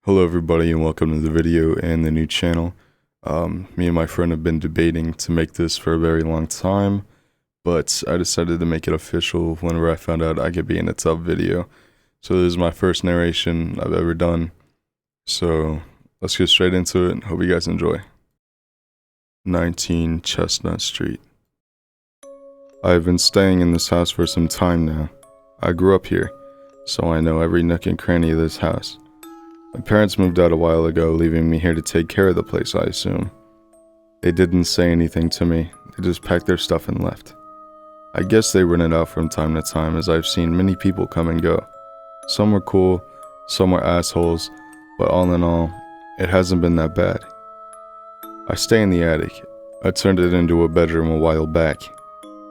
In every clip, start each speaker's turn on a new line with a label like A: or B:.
A: Hello everybody and welcome to the video and the new channel. Me and my friend have been debating to make this for a very long time, but I decided to make it official whenever I found out I could be in a top video. So this is my first narration I've ever done. So let's get straight into it. Hope you guys enjoy. 19 Chestnut Street. I have been staying in this house for some time now. I grew up here, so I know every nook and cranny of this house. My parents moved out a while ago, leaving me here to take care of the place, I assume. They didn't say anything to me, they just packed their stuff and left. I guess they rent it out from time to time, as I've seen many people come and go. Some were cool, some were assholes, but all in all, it hasn't been that bad. I stay in the attic. I turned it into a bedroom a while back.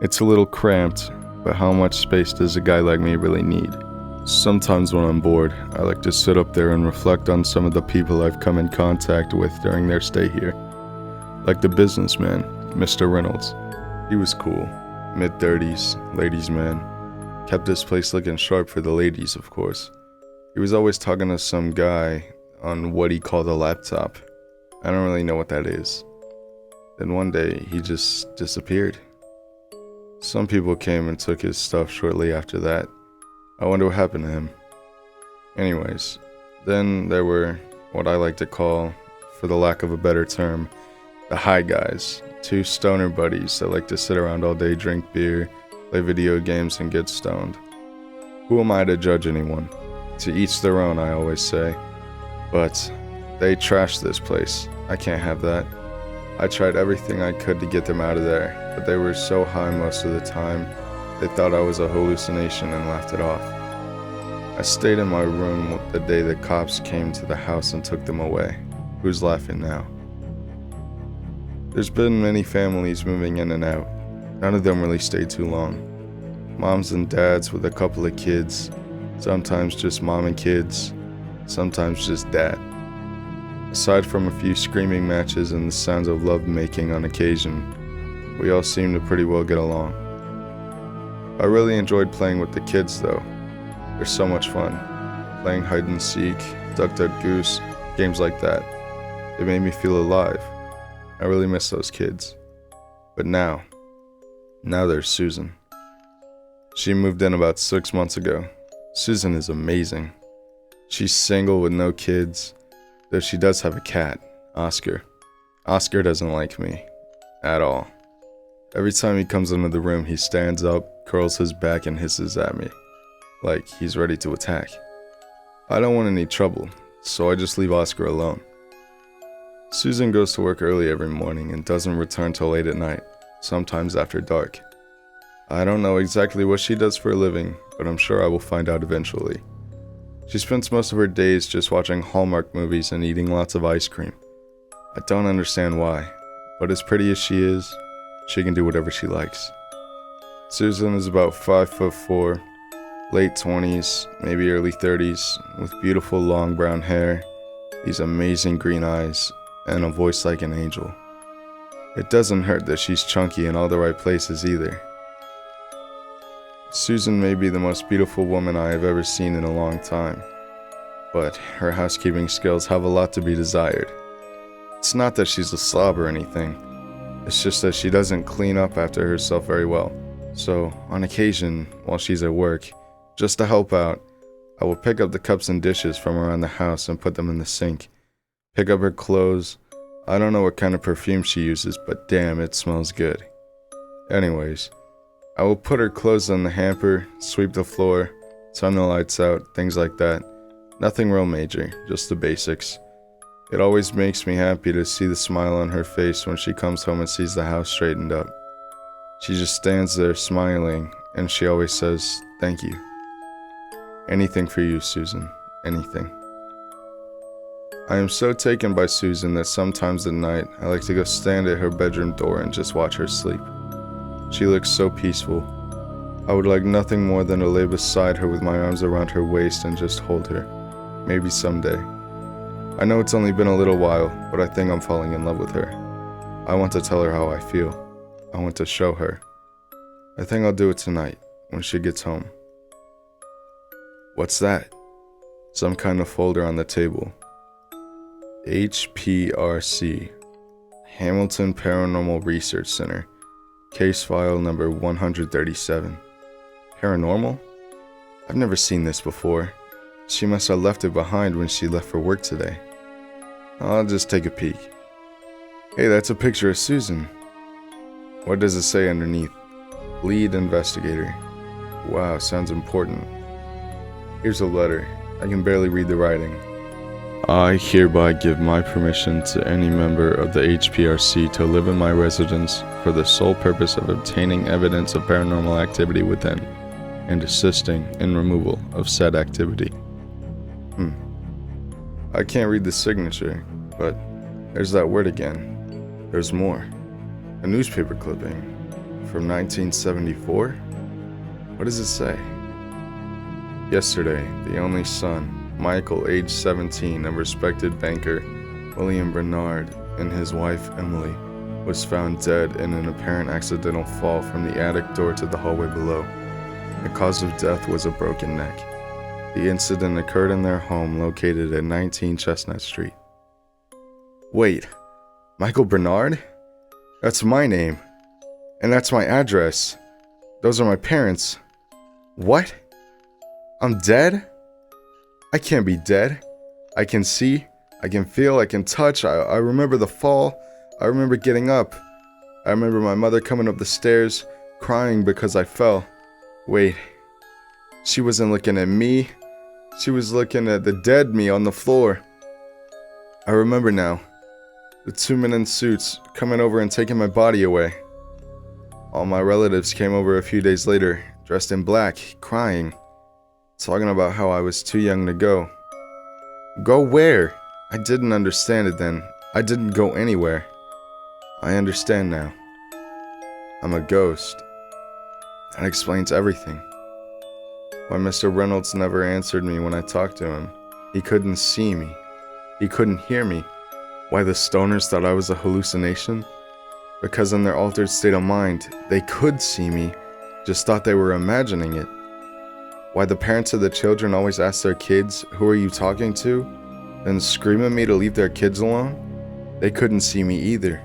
A: It's a little cramped, but how much space does a guy like me really need? Sometimes when I'm bored, I like to sit up there and reflect on some of the people I've come in contact with during their stay here. Like the businessman, Mr. Reynolds. He was cool, mid-30s, ladies' man. Kept this place looking sharp for the ladies, of course. He was always talking to some guy on what he called a laptop. I don't really know what that is. Then one day, he just disappeared. Some people came and took his stuff shortly after that. I wonder what happened to him. Anyways, then there were what I like to call, for the lack of a better term, the high guys. Two stoner buddies that like to sit around all day, drink beer, play video games, and get stoned. Who am I to judge anyone? To each their own, I always say. But they trashed this place. I can't have that. I tried everything I could to get them out of there, but they were so high most of the time, they thought I was a hallucination and laughed it off. I stayed in my room the day the cops came to the house and took them away. Who's laughing now? There's been many families moving in and out. None of them really stayed too long. Moms and dads with a couple of kids. Sometimes just mom and kids. Sometimes just dad. Aside from a few screaming matches and the sounds of love making on occasion, we all seem to pretty well get along. I really enjoyed playing with the kids though. They're so much fun. Playing hide and seek, duck duck goose, games like that. It made me feel alive. I really miss those kids. But now there's Susan. She moved in about 6 months ago. Susan is amazing. She's single with no kids, though she does have a cat, Oscar. Oscar doesn't like me. At all. Every time he comes into the room, he stands up, curls his back, and hisses at me, like he's ready to attack. I don't want any trouble, so I just leave Oscar alone. Susan goes to work early every morning and doesn't return till late at night, sometimes after dark. I don't know exactly what she does for a living, but I'm sure I will find out eventually. She spends most of her days just watching Hallmark movies and eating lots of ice cream. I don't understand why, but as pretty as she is, she can do whatever she likes. Susan is about 5'4", late 20s, maybe early 30s, with beautiful long brown hair, these amazing green eyes, and a voice like an angel. It doesn't hurt that she's chunky in all the right places either. Susan may be the most beautiful woman I have ever seen in a long time, but her housekeeping skills have a lot to be desired. It's not that she's a slob or anything. It's just that she doesn't clean up after herself very well. So, on occasion, while she's at work, just to help out, I will pick up the cups and dishes from around the house and put them in the sink. Pick up her clothes. I don't know what kind of perfume she uses, but damn, it smells good. Anyways, I will put her clothes in the hamper, sweep the floor, turn the lights out, things like that. Nothing real major, just the basics. It always makes me happy to see the smile on her face when she comes home and sees the house straightened up. She just stands there smiling, and she always says, "Thank you." Anything for you, Susan. Anything. I am so taken by Susan that sometimes at night I like to go stand at her bedroom door and just watch her sleep. She looks so peaceful. I would like nothing more than to lay beside her with my arms around her waist and just hold her. Maybe someday. I know it's only been a little while, but I think I'm falling in love with her. I want to tell her how I feel. I want to show her. I think I'll do it tonight, when she gets home. What's that? Some kind of folder on the table. HPRC, Hamilton Paranormal Research Center, case file number 137. Paranormal? I've never seen this before. She must have left it behind when she left for work today. I'll just take a peek. Hey, that's a picture of Susan. What does it say underneath? Lead investigator. Wow, sounds important. Here's a letter. I can barely read the writing. I hereby give my permission to any member of the HPRC to live in my residence for the sole purpose of obtaining evidence of paranormal activity within and assisting in removal of said activity. I can't read the signature, but there's that word again. There's more. A newspaper clipping from 1974? What does it say? Yesterday, the only son, Michael, age 17, of respected banker William Bernard, and his wife Emily, was found dead in an apparent accidental fall from the attic door to the hallway below. The cause of death was a broken neck. The incident occurred in their home located at 19 Chestnut Street. Wait, Michael Bernard? That's my name. And that's my address. Those are my parents. What? I'm dead? I can't be dead. I can see, I can feel, I can touch. I remember the fall. I remember getting up. I remember my mother coming up the stairs, crying because I fell. Wait, she wasn't looking at me. She was looking at the dead me on the floor. I remember now. The two men in suits coming over and taking my body away. All my relatives came over a few days later, dressed in black, crying, talking about how I was too young to go. Go where? I didn't understand it then. I didn't go anywhere. I understand now. I'm a ghost. That explains everything. Why Mr. Reynolds never answered me when I talked to him. He couldn't see me. He couldn't hear me. Why the stoners thought I was a hallucination? Because in their altered state of mind, they could see me, just thought they were imagining it. Why the parents of the children always ask their kids, "Who are you talking to?" then scream at me to leave their kids alone? They couldn't see me either.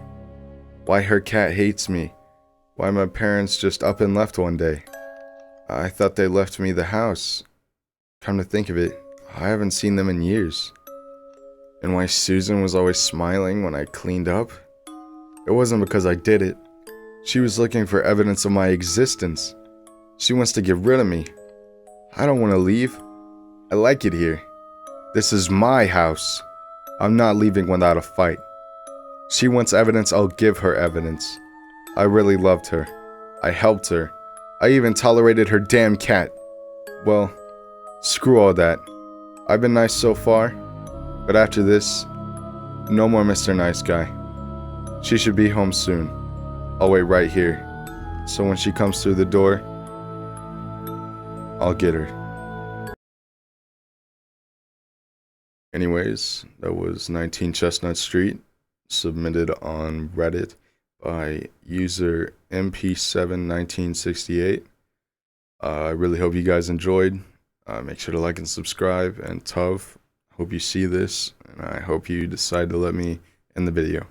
A: Why her cat hates me. Why my parents just up and left one day. I thought they left me the house. Come to think of it, I haven't seen them in years. And why Susan was always smiling when I cleaned up? It wasn't because I did it. She was looking for evidence of my existence. She wants to get rid of me. I don't want to leave. I like it here. This is my house. I'm not leaving without a fight. She wants evidence, I'll give her evidence. I really loved her. I helped her. I even tolerated her damn cat. Well, screw all that. I've been nice so far, but after this, no more Mr. Nice Guy. She should be home soon. I'll wait right here, so when she comes through the door, I'll get her. Anyways, that was 19 Chestnut Street, submitted on Reddit by user MP71968. I really hope you guys enjoyed. Make sure to like and subscribe, and Tov, hope you see this, and I hope you decide to let me end the video.